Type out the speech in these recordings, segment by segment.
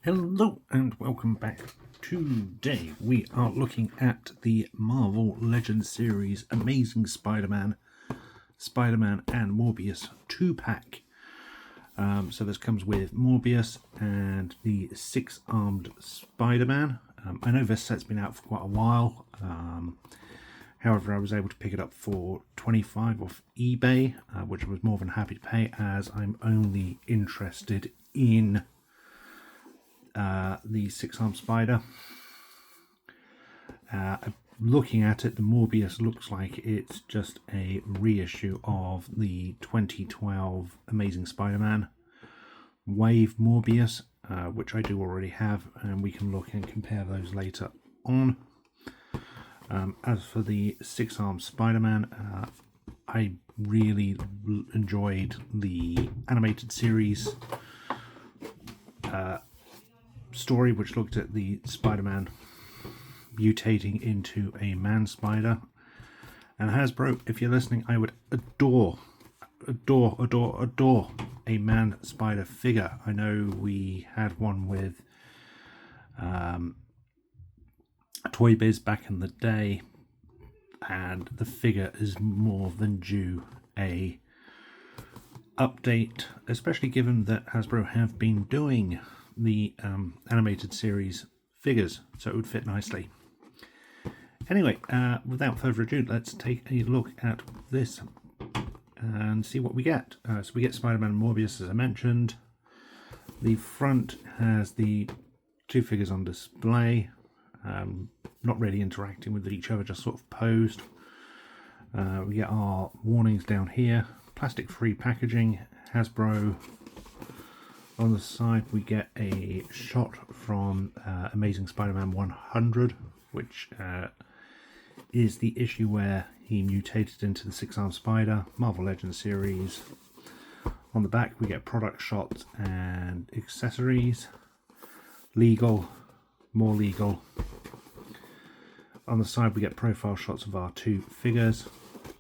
Hello and welcome back. Today we are looking at the Marvel Legends series Amazing Spider-Man, Spider-Man and Morbius 2-pack. So this comes with Morbius and the six-armed Spider-Man. I know this set's been out for quite a while. However, I was able to pick it up for $25 off eBay, which I was more than happy to pay, as I'm only interested in the six-armed spider. Looking at it, the Morbius looks like it's just a reissue of the 2012 Amazing Spider-Man Wave Morbius, which I do already have, and we can look and compare those later on. As for the six-armed Spider-Man, I really enjoyed the animated series story, which looked at the Spider-Man mutating into a man spider. And Hasbro, if you're listening, I would adore a man spider figure. I know we had one with Toy Biz back in the day, and the figure is more than due a update, especially given that Hasbro have been doing the animated series figures, so it would fit nicely. Anyway, without further ado, let's take a look at this and see what we get. So we get Spider-Man and Morbius, as I mentioned. The front has the two figures on display, not really interacting with each other, just sort of posed. We get our warnings down here, plastic-free packaging, Hasbro. On the side we get a shot from Amazing Spider-Man 100, which is the issue where he mutated into the six-armed spider, Marvel Legends series. On the back we get product shots and accessories, legal, more legal. On the side we get profile shots of our two figures.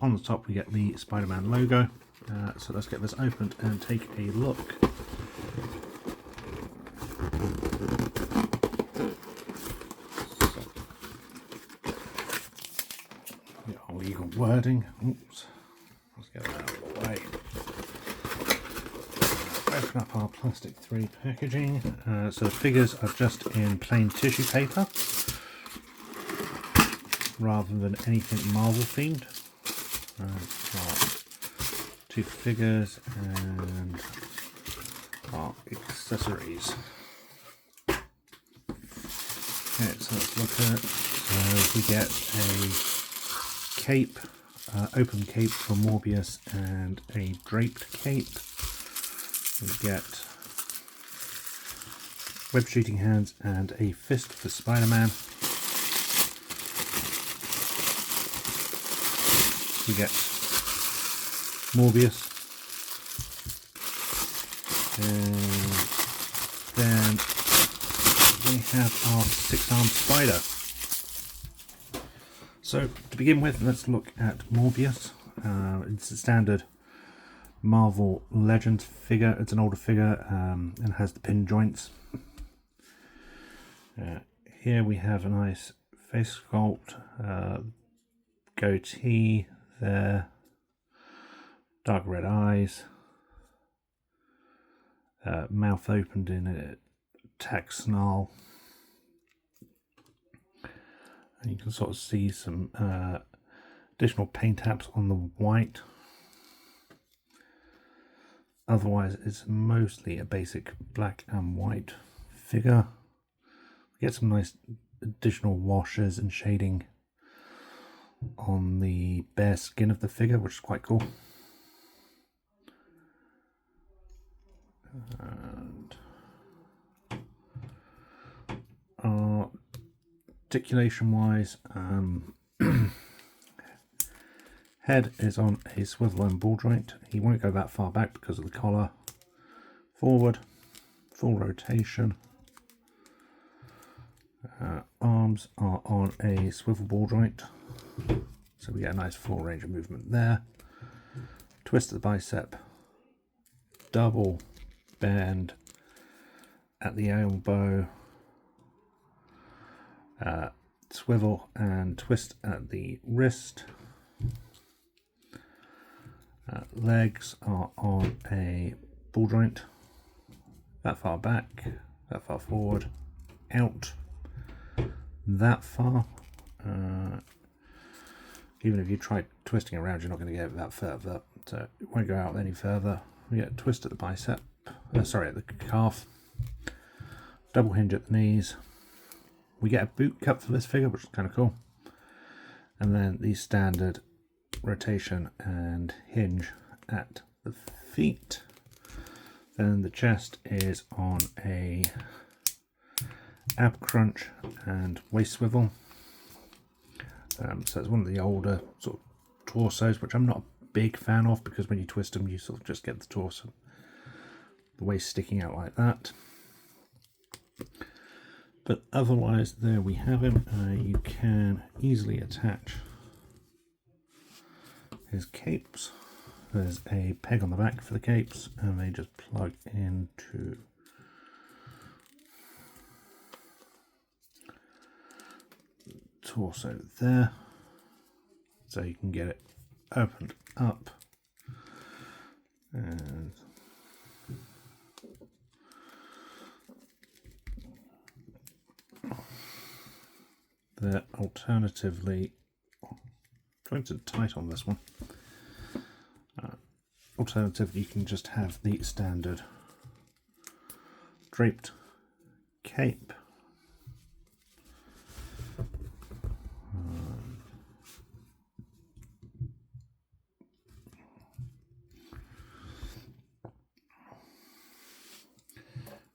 On the top we get the Spider-Man logo. So let's get this opened and take a look. Our legal wording. Oops. Let's get that out of the way. Open up our plastic 3 packaging. So the figures are just in plain tissue paper, rather than anything Marvel themed. Our 2 figures and our accessories. Okay, so let's look at it. So we get a cape, open cape for Morbius and a draped cape. We get web shooting hands and a fist for Spider-Man. We get Morbius, and then we have our six-armed spider. So to begin with, let's look at Morbius. It's a standard Marvel Legends figure. It's an older figure and has the pin joints. Here we have a nice face sculpt, goatee there, dark red eyes, mouth opened in a tack snarl. And you can sort of see some additional paint taps on the white. Otherwise, it's mostly a basic black and white figure. We get some nice additional washes and shading on the bare skin of the figure, which is quite cool. And articulation wise, head is on a swivel and ball joint. He won't go that far back because of the collar. Forward, full rotation. Arms are on a swivel ball joint, so we get a nice full range of movement there. Twist of the bicep, double bend, at the elbow, swivel and twist at the wrist. Legs are on a ball joint, that far back, that far forward, out, that far. Even if you try twisting around, you're not going to get it that further, so it won't go out any further. We get a twist at the bicep, at the calf, double hinge at the knees. We get a boot cut for this figure, which is kind of cool. And then the standard rotation and hinge at the feet. Then the chest is on a ab crunch and waist swivel. So it's one of the older sort of torsos, which I'm not a big fan of, because when you twist them you sort of just get the torso, the waist sticking out like that. But otherwise, there we have him. You can easily attach his capes. There's a peg on the back for the capes, and they just plug into torso there, so you can get it opened up, and they're alternatively trying to tight on this one. Alternatively, you can just have the standard draped cape.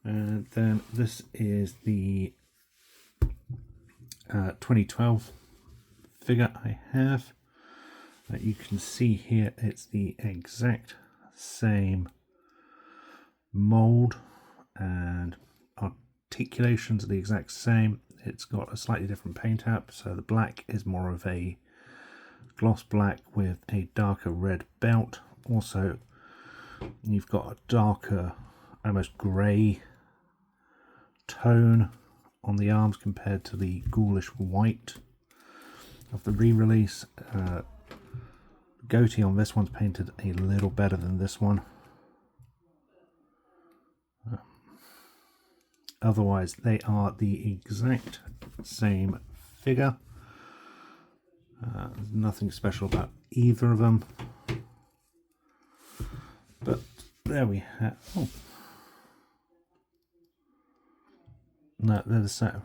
And then this is the 2012 figure I have. You can see here it's the exact same mold and articulations are the exact same. It's got a slightly different paint app, so the black is more of a gloss black with a darker red belt. Also, you've got a darker, almost grey tone on the arms compared to the ghoulish white of the re-release. Goatee on this one's painted a little better than this one. Otherwise, they are the exact same figure. There's nothing special about either of them. But there we have. Oh. No, they're the same.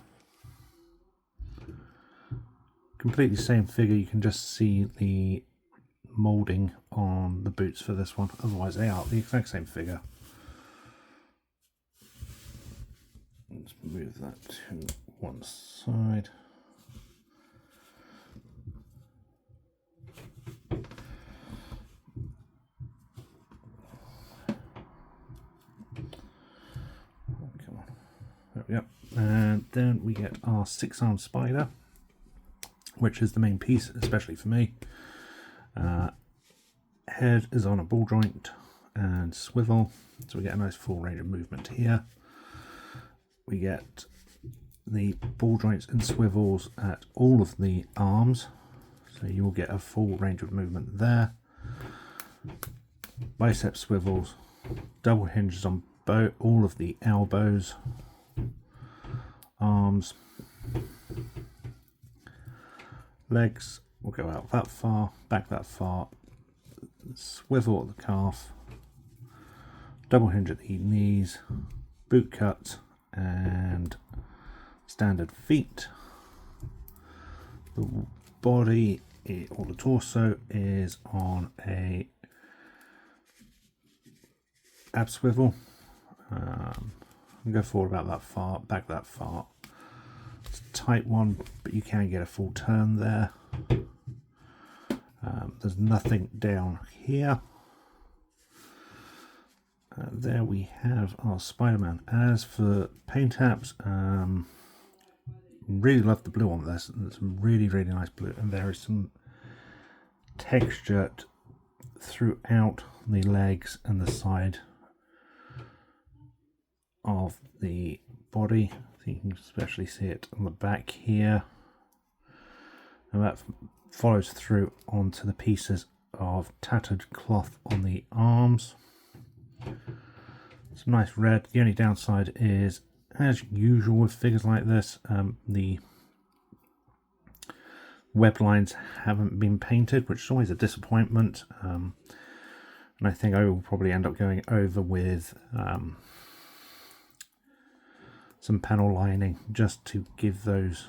Completely same figure. You can just see the moulding on the boots for this one. Otherwise, they are the exact same figure. Let's move that to one side. Oh, come on. There we go. And then we get our 6-armed spider, which is the main piece, especially for me. Head is on a ball joint and swivel, so we get a nice full range of movement here. We get the ball joints and swivels at all of the arms, so you will get a full range of movement there. Bicep swivels, double hinges on all of the elbows, arms, legs will go out that far, back that far, swivel at the calf, double hinge at the knees, boot cut, and standard feet. The body or the torso is on a ab swivel. Go forward about that far, back that far. It's a tight one, but you can get a full turn there. There's nothing down here. There we have our Spider-Man. As for paint apps, really love the blue on this. It's some really nice blue, and there is some texture throughout the legs and the side of the body, so you can especially see it on the back here, and that follows through onto the pieces of tattered cloth on the arms. Some nice red. The only downside is, as usual with figures like this, the web lines haven't been painted, which is always a disappointment. And I think I will probably end up going over with some panel lining just to give those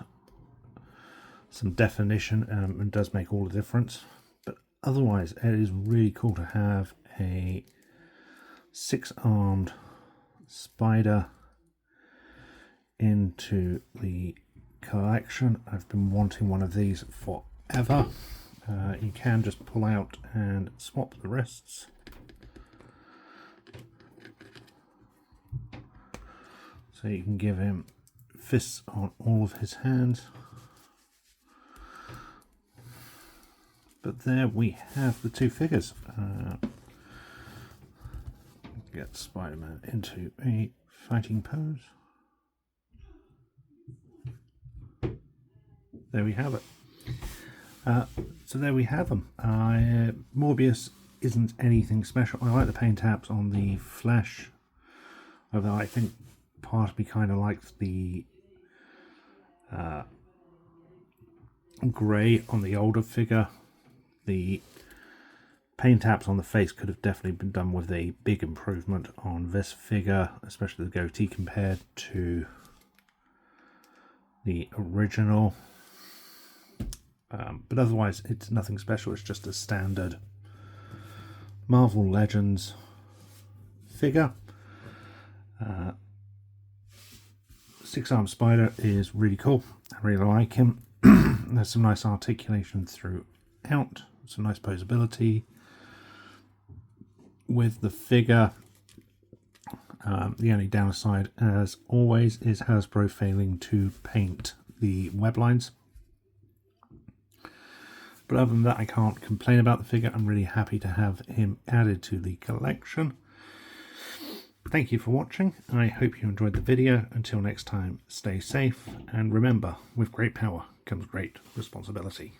some definition. It does make all the difference. But otherwise, it is really cool to have a 6-armed spider into the collection. I've been wanting one of these forever. You can just pull out and swap the wrists. So you can give him fists on all of his hands. But there we have the two figures. Get Spider-Man into a fighting pose. There we have it. So there we have them. Morbius isn't anything special. I like the paint taps on the flesh, although I think part of me kind of likes the grey on the older figure. The paint taps on the face could have definitely been done with a big improvement on this figure, especially the goatee compared to the original. But otherwise, it's nothing special. It's just a standard Marvel Legends figure. 6-armed spider is really cool. I really like him. There's some nice articulation throughout. Some nice posability with the figure. The only downside, as always, is Hasbro failing to paint the web lines. But other than that, I can't complain about the figure. I'm really happy to have him added to the collection. Thank you for watching. I hope you enjoyed the video. Until next time, stay safe, and remember, with great power comes great responsibility.